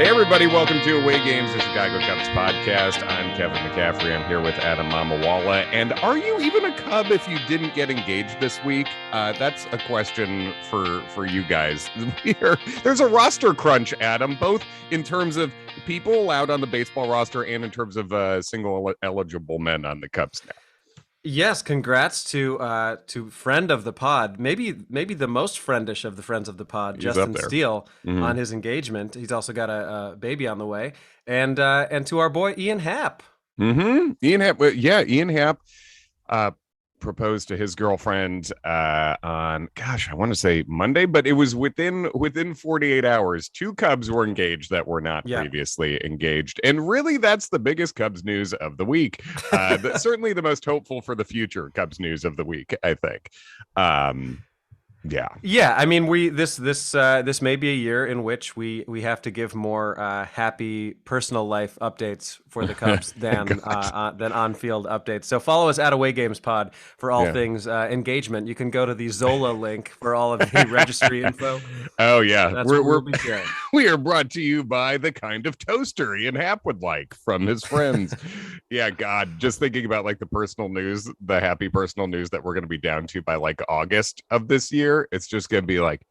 Hey, everybody, welcome to Away Games, the Chicago Cubs podcast. I'm Kevin McCaffrey. I'm here with Adam Mamawala. And are you even a Cub if you didn't get engaged this week? That's a question for you guys. There's a roster crunch, Adam, both in terms of people allowed on the baseball roster and in terms of single eligible men on the Cubs now. Yes, congrats to friend of the pod, maybe the most friendish of the friends of the pod, He's up Justin there. Steele, Mm-hmm. on his engagement. He's also got a baby on the way, and to our boy Ian Happ. Mm-hmm. Ian Happ proposed to his girlfriend on, I want to say Monday, but it was within 48 hours. Two Cubs were engaged that were not previously engaged, and really that's the biggest Cubs news of the week. Certainly the most hopeful for the future Cubs news of the week, I think. Yeah. I mean, this may be a year in which we have to give more happy personal life updates for the Cubs than on-field updates. So follow us at Away Games Pod for all things engagement. You can go to the Zola link for all of the registry info. Oh yeah, that's what we'll be sharing. We are brought to you by the kind of toaster Ian Happ would like from his friends. Yeah, God, just thinking about like the personal news, the happy personal news that we're going to be down to by like August of this year. It's just going to be like,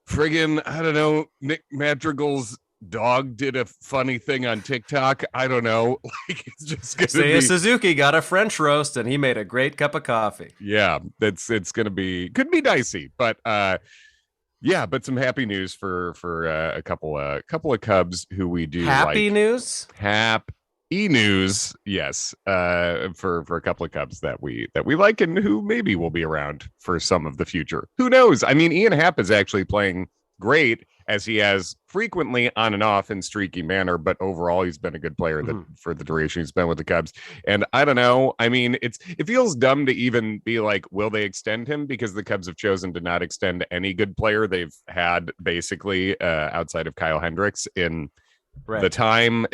friggin', I don't know, Nick Madrigal's dog did a funny thing on TikTok. I don't know. Like, it's just going to be... Suzuki got a French roast and he made a great cup of coffee. Yeah, it's going to be, could be dicey, but yeah, but some happy news for a couple of Cubs who we do happy like. News. News, yes, for a couple of Cubs that we like and who maybe will be around for some of the future. Who knows? I mean, Ian Happ is actually playing great, as he has frequently on and off in streaky manner, but overall he's been a good player for the duration he's been with the Cubs. And I don't know, I mean, it feels dumb to even be like, will they extend him? Because the Cubs have chosen to not extend any good player they've had, basically, outside of Kyle Hendricks in the time.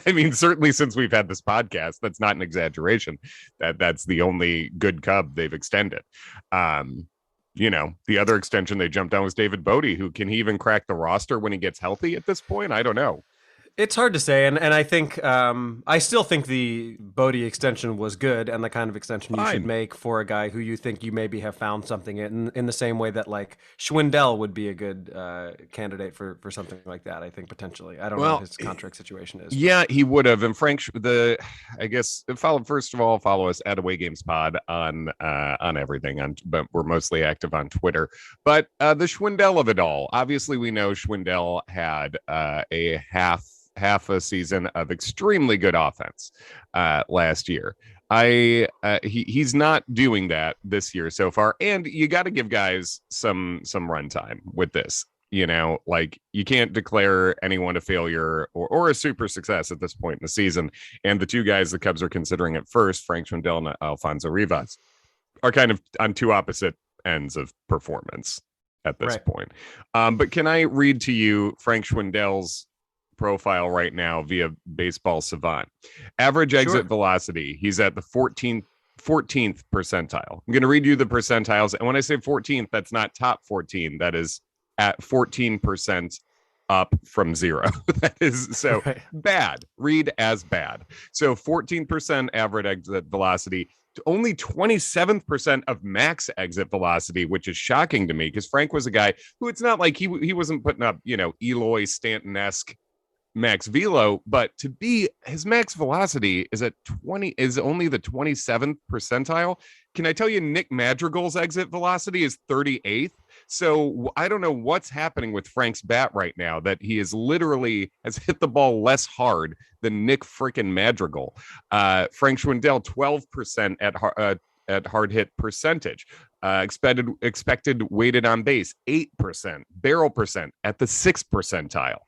I mean, certainly since we've had this podcast, that's not an exaggeration. That's the only good Cub they've extended. You know, the other extension they jumped on was David Bodie, who can he even crack the roster when he gets healthy at this point? I don't know. It's hard to say, and I think I still think the Bodie extension was good, and the kind of extension you should make for a guy who you think you maybe have found something in the same way that like Schwendell would be a good candidate for something like that. I think potentially. I don't know what his contract situation is. Yeah, he would have. And Frank, I guess follow us at Away Games Pod on everything. But we're mostly active on Twitter. But the Schwendell of it all. Obviously, we know Schwendell had a half a season of extremely good offense last year. He's not doing that this year so far, and you got to give guys some run time with this. You know, like you can't declare anyone a failure or a super success at this point in the season. And the two guys the Cubs are considering at first, Frank Schwendell and Alfonso Rivas, are kind of on two opposite ends of performance at this point. But can I read to you Frank Schwendell's profile right now via Baseball Savant? Average exit velocity, he's at the 14th percentile. I'm going to read you the percentiles, and when I say 14th, that's not top 14, that is at 14% up from zero. That is so bad. Read as bad. So 14% average exit velocity, to only 27% of max exit velocity, which is shocking to me because Frank was a guy who, it's not like he wasn't putting up, you know, Eloy Stanton-esque max velo, but to be his max velocity is only the 27th percentile. Can I tell you Nick Madrigal's exit velocity is 38th? So I don't know what's happening with Frank's bat right now, that he is literally has hit the ball less hard than Nick freaking Madrigal. Frank Schwendell, 12% at hard hit percentage. Expected weighted on base, 8%. Barrel percent at the 6th percentile.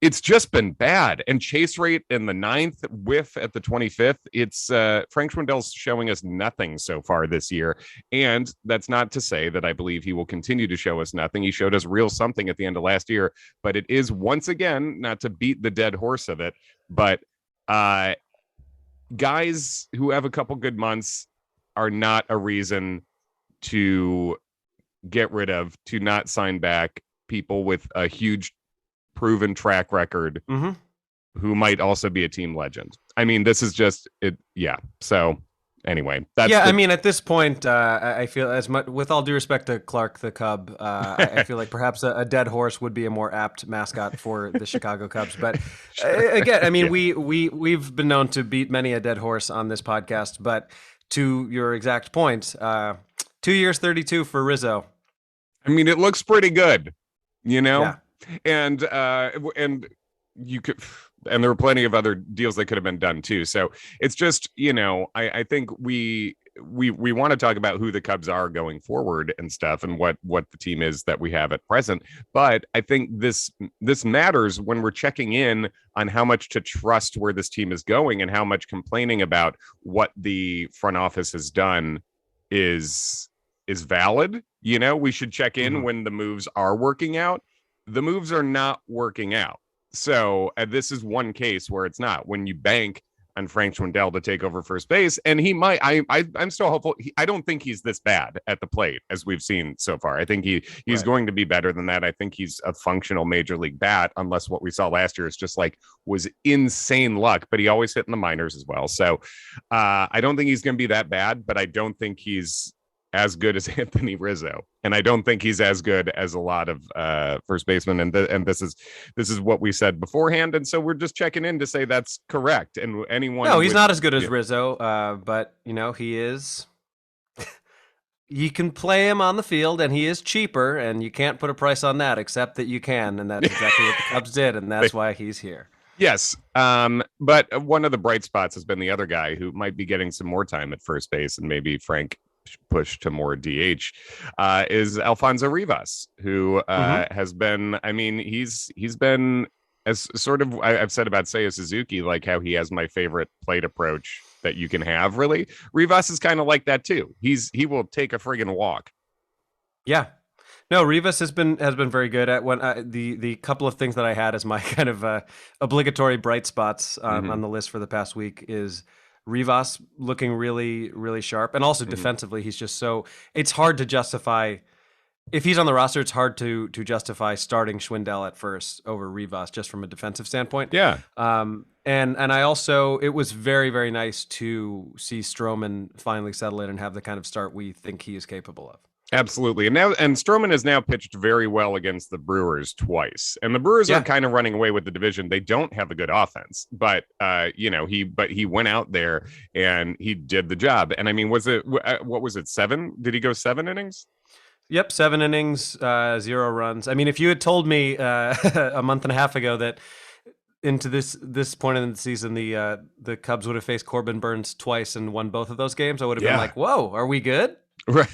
It's just been bad. And chase rate in the 9th, whiff at the 25th. It's Frank Schwendell's showing us nothing so far this year. And that's not to say that I believe he will continue to show us nothing. He showed us real something at the end of last year, but it is once again, not to beat the dead horse of it, but guys who have a couple good months are not a reason to get rid of, to not sign back people with a huge proven track record, Mm-hmm. who might also be a team legend. I mean, this is just it. Yeah. So anyway, that's Yeah, I the mean, at this point, I feel as much, with all due respect to Clark the Cub, I feel like perhaps a dead horse would be a more apt mascot for the Chicago Cubs. But again, I mean, yeah. we've been known to beat many a dead horse on this podcast. But to your exact point, 2 years, 32 for Rizzo. I mean, it looks pretty good, you know, Yeah. and you could, and there were plenty of other deals that could have been done too. So it's just, I think we want to talk about who the Cubs are going forward and stuff, and what the team is that we have at present. But I think this matters when we're checking in on how much to trust where this team is going, and how much complaining about what the front office has done is valid. We should check in Mm-hmm. when the moves are working out. The moves are not working out. So this is one case where it's not. When you bank on Frank Schwendell to take over first base, and he might. I'm still hopeful. I don't think he's this bad at the plate as we've seen so far. I think he's Right. going to be better than that. I think he's a functional major league bat, unless what we saw last year is just like was insane luck. But he always hit in the minors as well. So I don't think he's going to be that bad. But I don't think he's as good as Anthony Rizzo, and I don't think he's as good as a lot of first basemen. And this is what we said beforehand, and so we're just checking in to say that's correct. And anyone, No, he's not as good as Rizzo, but he is. You can play him on the field, and he is cheaper, and you can't put a price on that, except that you can, and that's exactly what the Cubs did, and that's why he's here. Yes, but one of the bright spots has been the other guy who might be getting some more time at first base, and maybe Frank push to more DH, is Alfonso Rivas, who has been. I mean, he's been, as sort of I've said about Seiya Suzuki, like how he has my favorite plate approach that you can have. Really, Rivas is kind of like that too. He will take a friggin' walk. Yeah. No, Rivas has been very good at the couple of things that I had as my kind of obligatory bright spots on the list for the past week is Rivas looking really, really sharp, and also defensively, he's just it's hard to justify. If he's on the roster, it's hard to justify starting Schwendell at first over Rivas just from a defensive standpoint. Yeah. And I also, it was very, very nice to see Strowman finally settle in and have the kind of start we think he is capable of. Absolutely. And Strowman has now pitched very well against the Brewers twice. And the Brewers are kind of running away with the division. They don't have a good offense, but he went out there and he did the job. And I mean, what was it? 7? Did he go 7 innings? Yep, 7 innings, 0 runs. I mean, if you had told me a month and a half ago that into this point in the season, the Cubs would have faced Corbin Burns twice and won both of those games, I would have been like, "Whoa, are we good?" Right.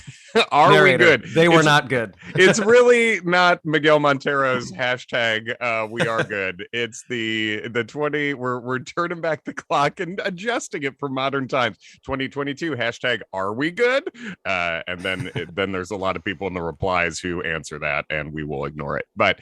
Are we good? They were not good. It's really not Miguel Montero's hashtag we are good. It's the 20. We're turning back the clock and adjusting it for modern times. 2022 hashtag are we good? And then there's a lot of people in the replies who answer that, and we will ignore it. But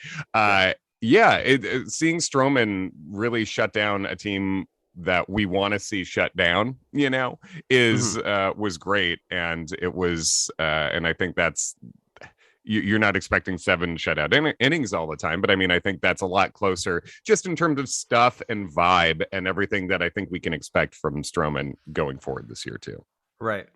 seeing Strowman really shut down a team that we want to see shut down, was great. And it was, and I think that's, you're not expecting 7 shutout innings all the time, but I mean, I think that's a lot closer just in terms of stuff and vibe and everything that I think we can expect from Strowman going forward this year too. Right.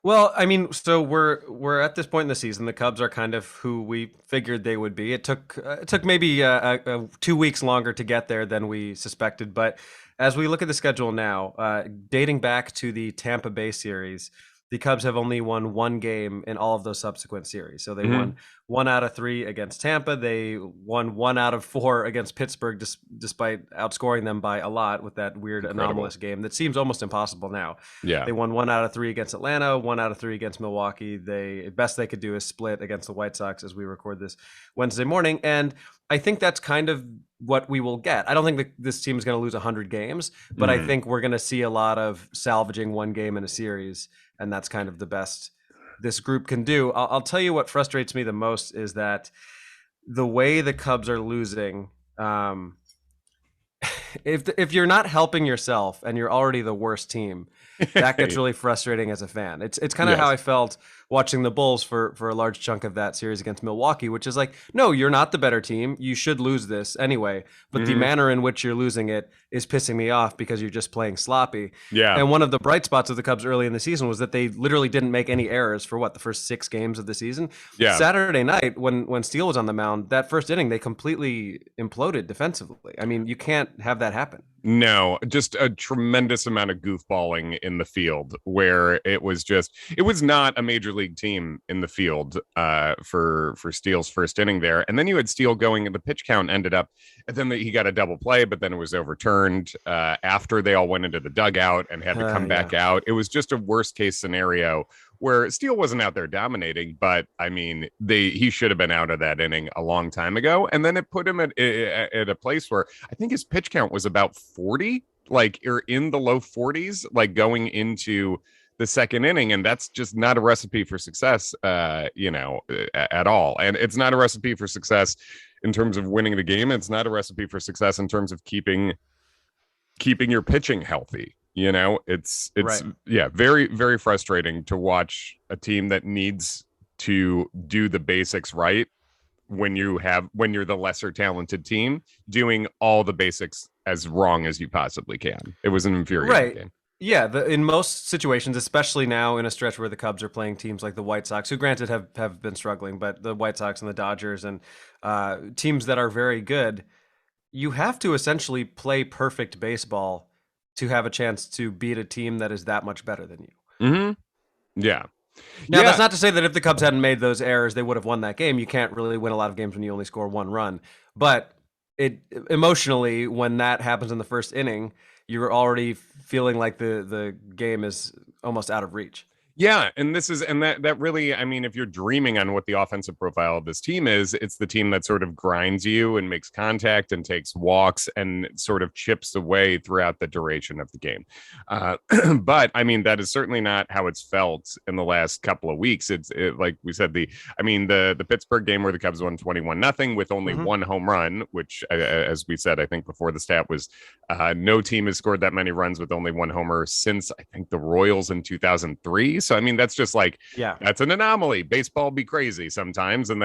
Well, I mean, so we're at this point in the season. The Cubs are kind of who we figured they would be. It took maybe 2 weeks longer to get there than we suspected, but as we look at the schedule now, dating back to the Tampa Bay series, the Cubs have only won 1 game in all of those subsequent series. So they won 1 out of 3 against Tampa. They won 1 out of 4 against Pittsburgh, despite outscoring them by a lot with that weird anomalous game that seems almost impossible now. Yeah. They won 1 out of 3 against Atlanta, 1 out of 3 against Milwaukee. Best they could do is split against the White Sox as we record this Wednesday morning. And I think that's kind of what we will get. I don't think that this team is going to lose 100 games, but I think we're going to see a lot of salvaging 1 game in a series, and that's kind of the best this group can do. I'll tell you what frustrates me the most is that the way the Cubs are losing, if you're not helping yourself and you're already the worst team, that gets really frustrating as a fan. It's kind of how I felt watching the Bulls for a large chunk of that series against Milwaukee, which is like, no, you're not the better team. You should lose this anyway. But the Hmm. manner in which you're losing it is pissing me off because you're just playing sloppy. Yeah. And one of the bright spots of the Cubs early in the season was that they literally didn't make any errors for the first 6 games of the season. Yeah. Saturday night, when Steele was on the mound, that first inning, they completely imploded defensively. I mean, you can't have that happen. No, just a tremendous amount of goofballing in the field where it was not a major league team in the field for Steele's first inning there. And then you had Steele going, and the pitch count ended up, and then he got a double play, but then it was overturned after they all went into the dugout and had to come back out. It was just a worst case scenario where Steele wasn't out there dominating, but I mean, he should have been out of that inning a long time ago. And then it put him at a place where I think his pitch count was about 40, like, or in the low 40s, like going into the second inning. And that's just not a recipe for success, at all. And it's not a recipe for success in terms of winning the game. It's not a recipe for success in terms of keeping your pitching healthy. It's Right. Yeah, very, very frustrating to watch a team that needs to do the basics right when you're the lesser talented team doing all the basics as wrong as you possibly can. It was an infuriating game. Yeah, in most situations, especially now in a stretch where the Cubs are playing teams like the White Sox, who granted have been struggling, but the White Sox and the Dodgers and teams that are very good, you have to essentially play perfect baseball to have a chance to beat a team that is that much better than you. Mm-hmm. Yeah. Now, that's not to say that if the Cubs hadn't made those errors, they would have won that game. You can't really win a lot of games when you only score one run. But emotionally, when that happens in the first inning, you're already feeling like the game is almost out of reach. Yeah, and that really, I mean, if you're dreaming on what the offensive profile of this team is, it's the team that sort of grinds you and makes contact and takes walks and sort of chips away throughout the duration of the game. But I mean, that is certainly not how it's felt in the last couple of weeks. Like we said, the Pittsburgh game where the Cubs won 21-0 with only one home run, which, as we said, I think before the stat was, no team has scored that many runs with only one homer since I think the Royals in 2003. So I mean, that's just like, that's an anomaly. Baseball be crazy sometimes, and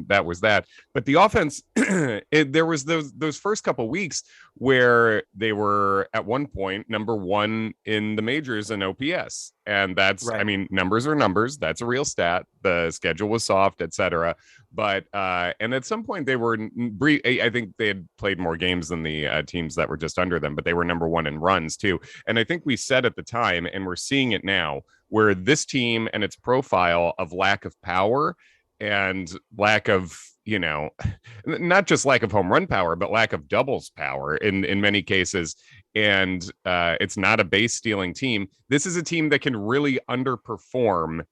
that was that. But the offense, there was those first couple weeks where they were at one point number one in the majors in OPS, and that's right. I mean, numbers are numbers. That's a real stat. The schedule was soft, etc. But and at some point they were, I think they had played more games than the teams that were just under them, but they were number one in runs too. And I think we said at the time, and we're seeing it now, where this team and its profile of lack of power and lack of, not just lack of home run power, but lack of doubles power in many cases. And it's not a base stealing team. This is a team that can really underperform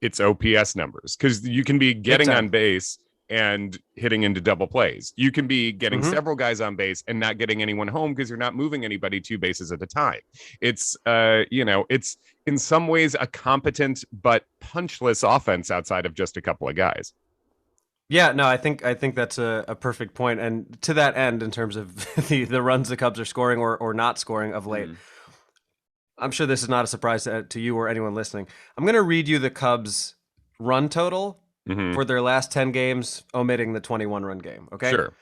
its OPS numbers, because you can be getting on base and hitting into double plays. You can be getting several guys on base and not getting anyone home because you're not moving anybody 2 bases at a time. It's, it's in some ways a competent but punchless offense outside of just a couple of guys. Yeah, no, I think that's a perfect point. And to that end, in terms of the runs the Cubs are scoring or not scoring of late, I'm sure this is not a surprise to you or anyone listening. I'm going to read you the Cubs' run total for their last 10 games, omitting the 21-run game. Okay. Sure.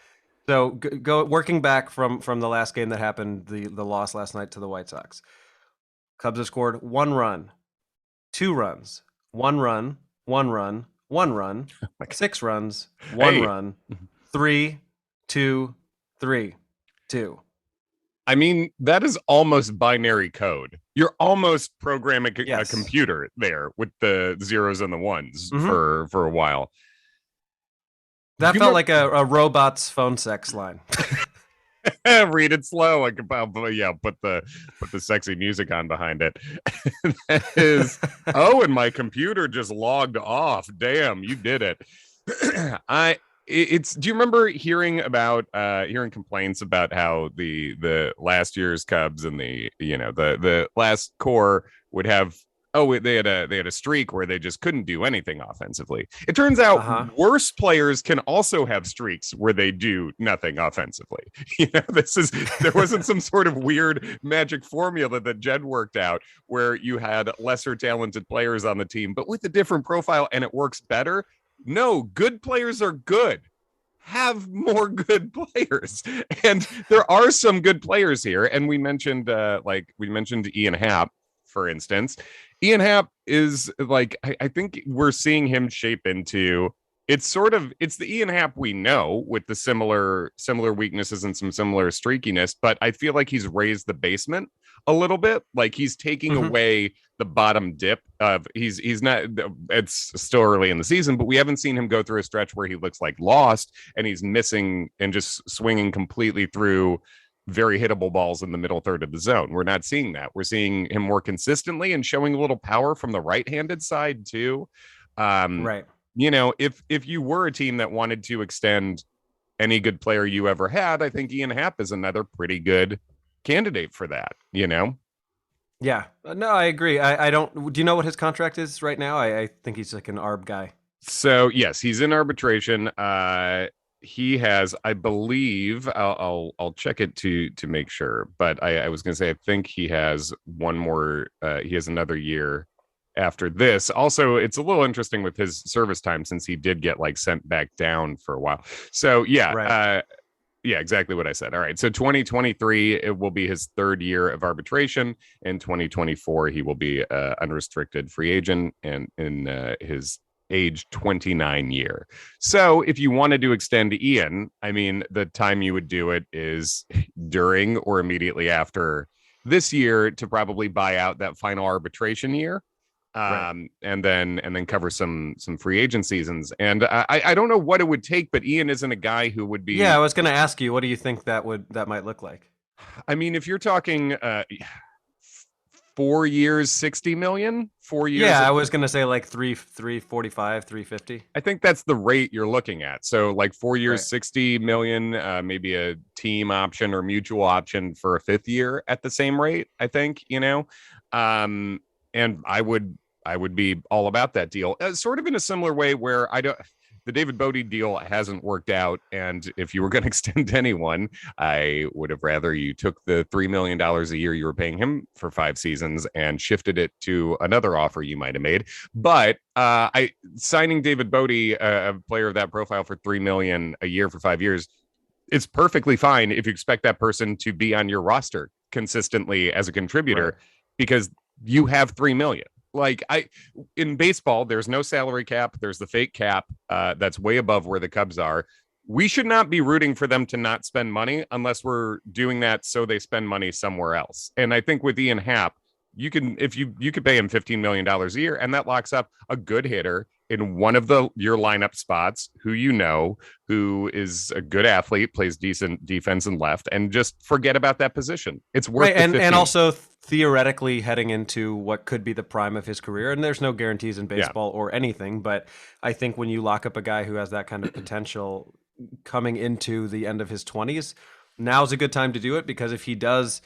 So go working back from the last game that happened, the loss last night to the White Sox. Cubs have scored 1 run, 2 runs, 1 run, 1 run, 1 run, 6 runs, 1 run, 3, 2, 3, 2. I mean, that is almost binary code. You're almost programming a computer there with the zeros and the ones for a while. That felt like a robot's phone sex line. Read it slow. I could put the sexy music on behind it. That is, and my computer just logged off. Damn, you did it. Do you remember hearing complaints about how the last year's Cubs and the last core would have they had a streak where they just couldn't do anything offensively. It turns out Uh-huh. worse players can also have streaks where they do nothing offensively. There wasn't some sort of weird magic formula that Jed worked out where you had lesser talented players on the team, but with a different profile and it works better. No, good players are good. Have more good players, and there are some good players here. And we mentioned Ian Happ, for instance. Ian Happ is like, I think we're seeing him shape into, it's the Ian Happ we know with the similar weaknesses and some similar streakiness, but I feel like he's raised the basement a little bit. Like he's taking Mm-hmm. away the bottom dip of he's not, it's still early in the season, but we haven't seen him go through a stretch where he looks like lost and he's missing and just swinging completely through very hittable balls in the middle third of the zone. We're not seeing that. We're seeing him more consistently and showing a little power from the right-handed side too. Um, Right. if you were a team that wanted to extend any good player you ever had, I think Ian Happ is another pretty good candidate for that. Yeah. No, I agree. I don't. Do you know what his contract is right now? I think he's like an ARB guy. So yes, he's in arbitration. He has, I believe, I'll check it to make sure, but I was going to say I think he has one more. He has another year after this. Also, it's a little interesting with his service time since he did get like sent back down for a while. So yeah, Right. yeah, exactly what I said. All right, so 2023 it will be his third year of arbitration. In 2024 he will be unrestricted free agent and in his age 29 year. So if you wanted to extend Ian, I mean, the time you would do it is during or immediately after this year to probably buy out that final arbitration year, Right. and then cover some free agent seasons. And I don't know what it would take, but Ian isn't a guy who would Yeah, I be. was going to ask you, what do you think that might look like? I mean, if you're talking 4 years, 60 million, 4 years Yeah, at I was going to say like 345, 350. I think that's the rate you're looking at. So like 4 years, Right. 60 million, maybe a team option or mutual option for a fifth year at the same rate, I think. And I would be all about that deal. Sort of in a similar way where the David Bodie deal hasn't worked out. And if you were going to extend anyone, I would have rather you took the $3 million a year you were paying him for 5 seasons and shifted it to another offer you might have made. But I signing David Bodie, a player of that profile, for $3 million a year for 5 years, it's perfectly fine if you expect that person to be on your roster consistently as a Right. contributor because you have $3 million. Like in baseball, there's no salary cap. There's the fake cap that's way above where the Cubs are. We should not be rooting for them to not spend money unless we're doing that so they spend money somewhere else. And I think with Ian Happ, you could pay him $15 million a year, and that locks up a good hitter in one of your lineup spots who is a good athlete, plays decent defense and left, and just forget about that position. It's worth Right, the and 15. also theoretically heading into what could be the prime of his career, and there's no guarantees in Yeah. baseball or anything, but I think when you lock up a guy who has that kind of potential coming into the end of his 20s, now's a good time to do it because if he does,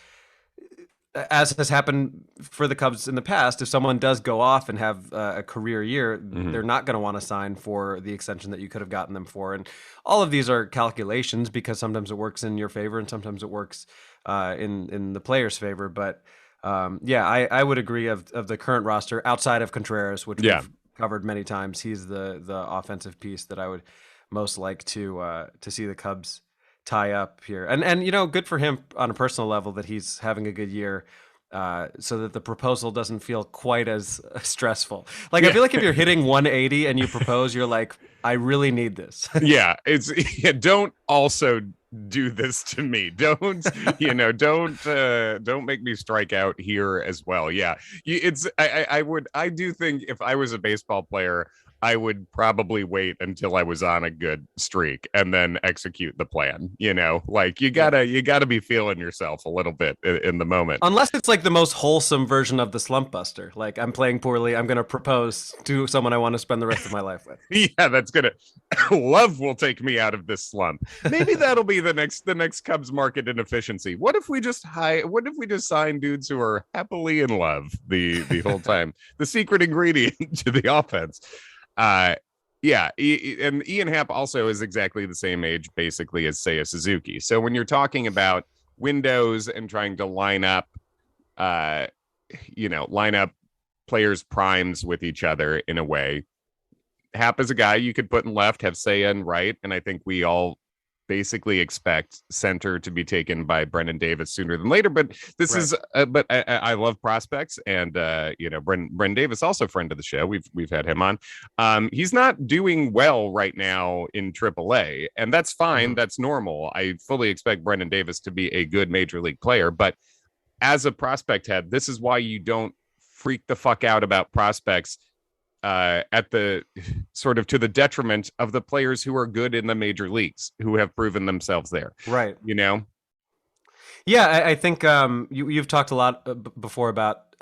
as has happened for the Cubs in the past, if someone does go off and have a career year, Mm-hmm. they're not going to want to sign for the extension that you could have gotten them for. And all of these are calculations because sometimes it works in your favor and sometimes it works in the player's favor. But yeah, I would agree of the current roster outside of Contreras, which Yeah. we've covered many times. He's the offensive piece that I would most like to see the Cubs tie up here. And good for him on a personal level that he's having a good year. So that the proposal doesn't feel quite as stressful. Like I Yeah. feel like if you're hitting 180 and you propose, you're like, I really need this. Yeah, don't also do this to me. Don't make me strike out here as well. Yeah. I do think if I was a baseball player, I would probably wait until I was on a good streak and then execute the plan. Like you gotta be feeling yourself a little bit in the moment. Unless it's like the most wholesome version of the slump buster. Like I'm playing poorly, I'm gonna propose to someone I want to spend the rest of my life with. Yeah, that's gonna love will take me out of this slump. Maybe that'll be the next Cubs market inefficiency. What if we just sign dudes who are happily in love the whole time? The secret ingredient to the offense. Yeah, and Ian Happ also is exactly the same age, basically, as Seiya Suzuki. So when you're talking about windows and trying to line up players' primes with each in a way, Happ is a guy you could put in left, have Seiya in right, and I think we all basically expect center to be taken by Brendan Davis sooner than later. But this is, but I love prospects, and Brendan Davis, also a friend of the show. We've had him on. He's not doing well right now in AAA, and that's fine. Mm-hmm. That's normal. I fully expect Brendan Davis to be a good major league player, but as a prospect head, this is why you don't freak the fuck out about prospects at the sort of to the detriment of the players who are good in the major leagues, who have proven themselves there. Right. Yeah, I think you've talked a lot before about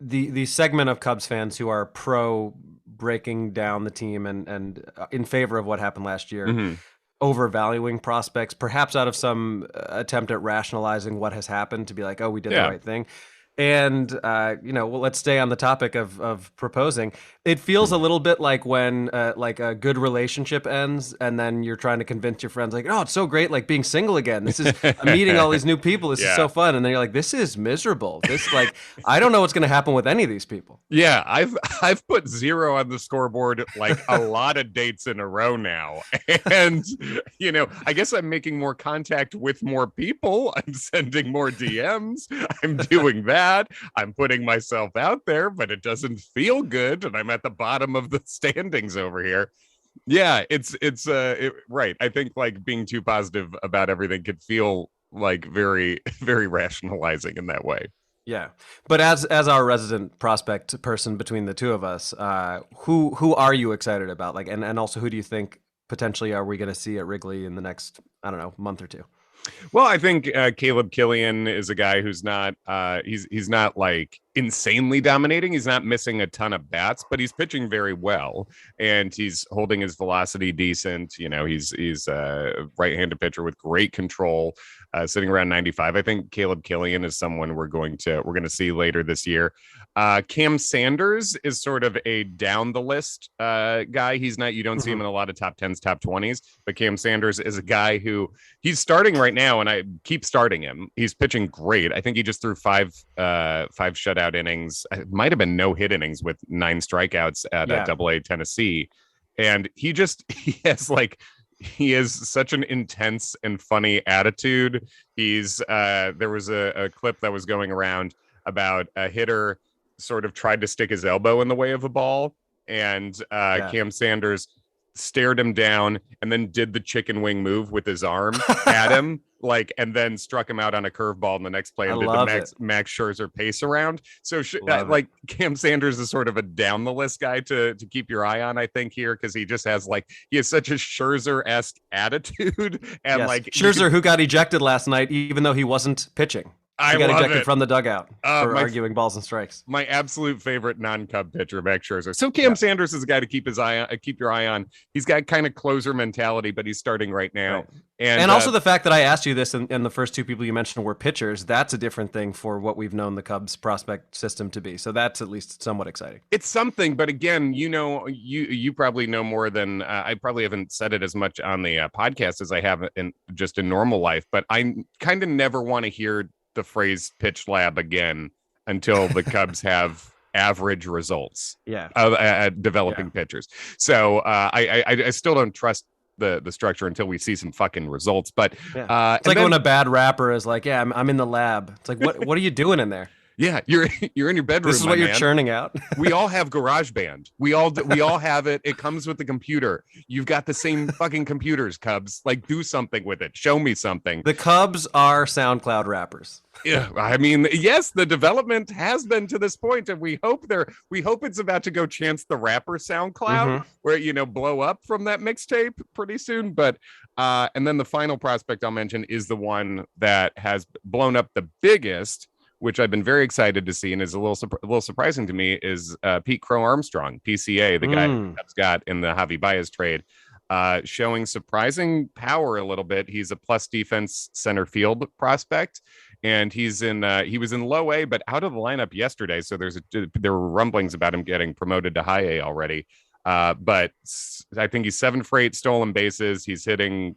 the segment of Cubs fans who are pro breaking down the team and in favor of what happened last year. Mm-hmm. Overvaluing prospects, perhaps out of some attempt at rationalizing what has happened to be like, oh, we did the right thing. And, let's stay on the topic of proposing. It feels a little bit like when like a good relationship ends and then you're trying to convince your friends like, oh, it's so great, like being single again. This is I'm meeting all these new people. This is so fun. And then you're like, this is miserable. This I don't know what's going to happen with any of these people. Yeah, I've put 0 on the scoreboard like a lot of dates in a row now. And, I guess I'm making more contact with more people. I'm sending more DMs. I'm doing that. I'm putting myself out there, but it doesn't feel good, and I'm at the bottom of the standings over here. Yeah, it's right. I think like being too positive about everything could feel like very, very rationalizing in that way. Yeah, but as our resident prospect person between the two of us, who are you excited about? Like, and also who do you think potentially are we going to see at Wrigley in the next, I don't know, month or two? Well, I think Caleb Killian is a guy who's not he's not like insanely dominating. He's not missing a ton of bats, but he's pitching very well, and he's holding his velocity decent. He's a right-handed pitcher with great control, sitting around 95. I think Caleb Killian is someone we're going to see later this year. Cam Sanders is sort of a down the list guy. He's not, you don't see him in a lot of top 10s, top 20s, but Cam Sanders is a guy who he's starting right now, and I keep starting him. He's pitching great. I think he just threw five shutout innings. It might have been no hit innings with 9 strikeouts at AA Tennessee. And he has such an intense and funny attitude. There was a clip that was going around about a hitter sort of tried to stick his elbow in the way of a ball, and Cam Sanders stared him down and then did the chicken wing move with his arm at him, and then struck him out on a curveball in the next play and did the Max Scherzer pace around. So Cam Sanders is sort of a down the list guy to keep your eye on, I think, here, because he just has he has such a Scherzer-esque attitude. And Scherzer, who got ejected last night even though he wasn't pitching. He got ejected from the dugout for arguing balls and strikes. My absolute favorite non-Cub pitcher, Max Scherzer. So Cam Sanders is a guy to keep your eye on. He's got kind of closer mentality, but he's starting right now. Right. And also the fact that I asked you this, and the first 2 people you mentioned were pitchers, that's a different thing for what we've known the Cubs prospect system to be. So that's at least somewhat exciting. It's something, but again, you probably know more than I probably haven't said it as much on the podcast as I have in normal life, but I kind of never want to hear the phrase pitch lab again until the Cubs have average results at developing pitchers. So I still don't trust the structure until we see some fucking results. But it's like when a bad rapper is like, I'm in the lab. It's like, what are you doing in there? Yeah, you're in your bedroom, This is my what you're man. churning out. We all have GarageBand. We all have it. It comes with the computer. You've got the same fucking computers, Cubs. Like, do something with it. Show me something. The Cubs are SoundCloud rappers. Yeah, I mean, yes, the development has been to this point, and we hope it's about to go Chance the Rapper SoundCloud, Mm-hmm. where blow up from that mixtape pretty soon. But and then the final prospect I'll mention is the one that has blown up the biggest, which I've been very excited to see, and is a little surprising to me, is Pete Crow Armstrong, PCA, the guy that's got in the Javi Baez trade, showing surprising power a little bit. He's a plus defense center field prospect, and he was in low A, but out of the lineup yesterday. So there were rumblings about him getting promoted to high A already. But I think he's 7 for 8 stolen bases. He's hitting,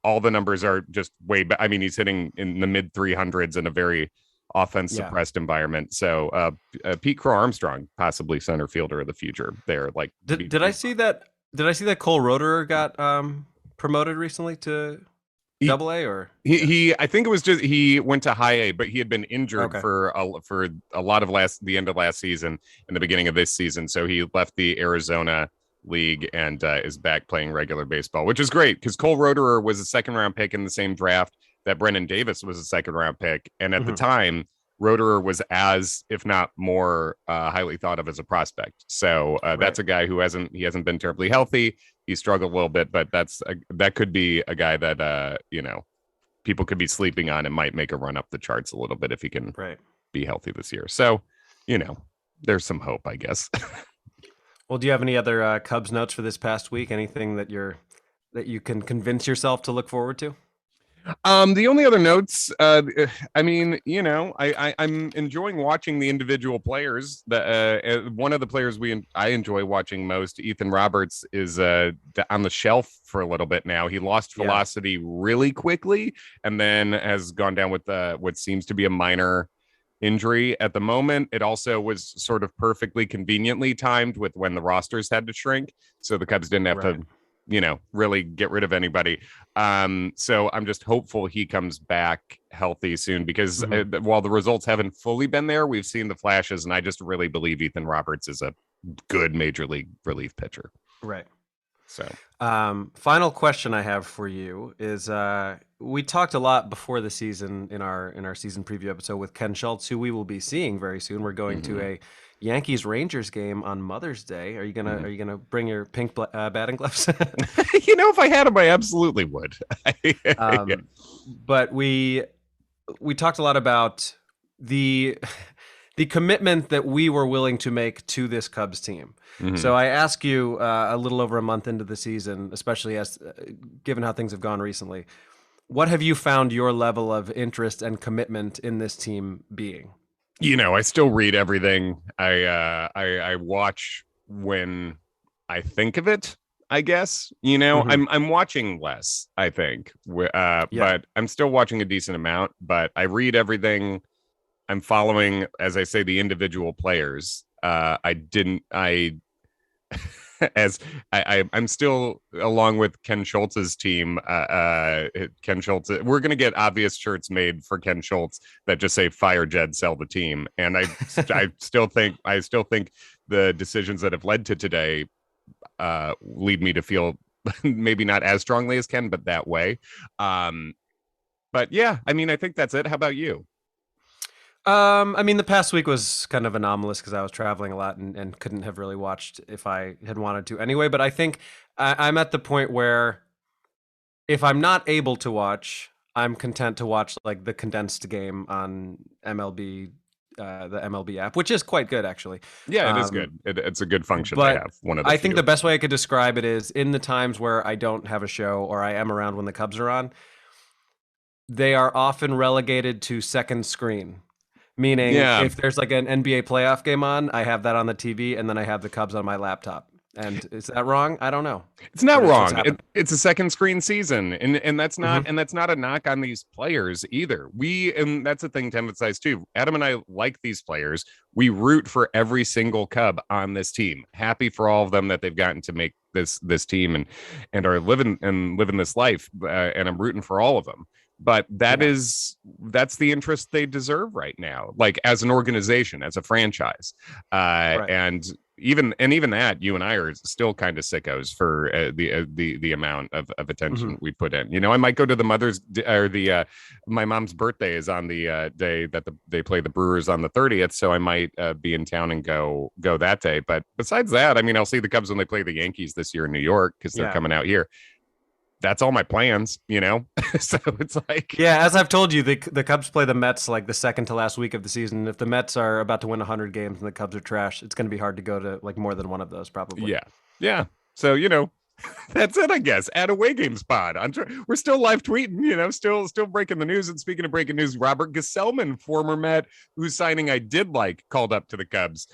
all the numbers are just way back. I mean, he's hitting in the mid 300s in a very offense suppressed environment. So Pete Crow Armstrong, possibly center fielder of the future there. Like, did I see that? Did I see that Cole Roederer got promoted recently to Double A, or he I think it was just he went to high A, but he had been injured for a lot of the end of last season and the beginning of this season. So he left the Arizona league and is back playing regular baseball, which is great because Cole Roederer was a 2nd-round pick in the same draft that Brennan Davis was a 2nd-round pick, and at the time, Roederer was as, if not more, highly thought of as a prospect. So that's a guy who hasn't been terribly healthy. He struggled a little bit, but that could be a guy that people could be sleeping on and might make a run up the charts a little bit if he can be healthy this year. So there's some hope, I guess. Well, do you have any other Cubs notes for this past week? Anything that you can convince yourself to look forward to? The only other notes, I mean, I'm enjoying watching the individual players. One of the players I enjoy watching most, Ethan Roberts, is on the shelf for a little bit now. He lost velocity really quickly, and then has gone down with what seems to be a minor injury at the moment. It also was sort of perfectly conveniently timed with when the rosters had to shrink, so the Cubs didn't have to really get rid of anybody. So I'm just hopeful he comes back healthy soon, because while the results haven't fully been there, we've seen the flashes, and I just really believe Ethan Roberts is a good major league relief pitcher. Right. So final question I have for you is, we talked a lot before the season in our season preview episode with Ken Schultz, who we will be seeing very soon. We're going to a Yankees Rangers game on Mother's Day. Are you gonna bring your pink batting gloves? If I had them, I absolutely would. But we talked a lot about the commitment that we were willing to make to this Cubs team. So I ask you, a little over a month into the season, especially as given how things have gone recently, what have you found your level of interest and commitment in this team being? I still read everything. I watch when I think of it, I guess. I'm watching less, I think. But I'm still watching a decent amount. But I read everything. I'm following, as I say, the individual players. I'm still, along with Ken Schultz's team. Ken Schultz, we're gonna get obvious shirts made for Ken Schultz that just say "Fire Jed, sell the team." And I still think the decisions that have led to today lead me to feel maybe not as strongly as Ken, but that way. But yeah, I mean, I think that's it. How about you? I mean, the past week was kind of anomalous because I was traveling a lot and couldn't have really watched if I had wanted to anyway. But I think I'm at the point where if I'm not able to watch, I'm content to watch like the condensed game on MLB, the MLB app, which is quite good, actually. Yeah, it is good. It's a good function to have. I think the best way I could describe it is, in the times where I don't have a show or I am around when the Cubs are on, they are often relegated to second screen. Meaning, if there's like an NBA playoff game on, I have that on the TV, and then I have the Cubs on my laptop. And is that wrong? I don't know. It's not But that's what's wrong. happened. It's a second screen season, and that's not Mhm. and that's not a knock on these players either. And that's a thing to emphasize too. Adam and I like these players. We root for every single Cub on this team. Happy for all of them that they've gotten to make this team and are living this life. And I'm rooting for all of them. But Yeah. that's the interest they deserve right now, like as an organization, as a franchise, Right. and even that, you and I are still kind of sickos for the amount of Hmm. attention we put in. You know, I might go to the my mom's birthday is on the day that they play the Brewers on the 30th, so I might be in town and go that day. But besides that, I mean, I'll see the Cubs when they play the Yankees this year in New York because they're Yeah. coming out here. That's all my plans, you know. So it's like, Yeah, as I've told you, the Cubs play the Mets like the second to last week of the season. If the Mets are about to win 100 games and the Cubs are trash, it's going to be hard to go to like more than one of those, probably. yeah, yeah. So you know, that's it, I guess. At Away Games Pod. We're still live tweeting, you know, still breaking the news. And speaking of breaking news, Robert Gesellman, former Met, whose signing I did like, called up to the Cubs.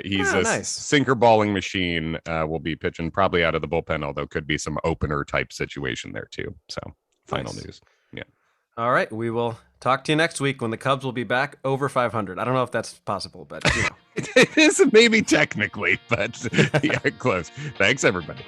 He's Oh, a nice. sinker balling machine. Will be pitching probably out of the bullpen, although could be some opener type situation there too. So final Nice. news. Yeah. All right, we will talk to you next week when the Cubs will be back over 500. I don't know if that's possible, but you know. It is maybe technically, but yeah, close. Thanks, everybody.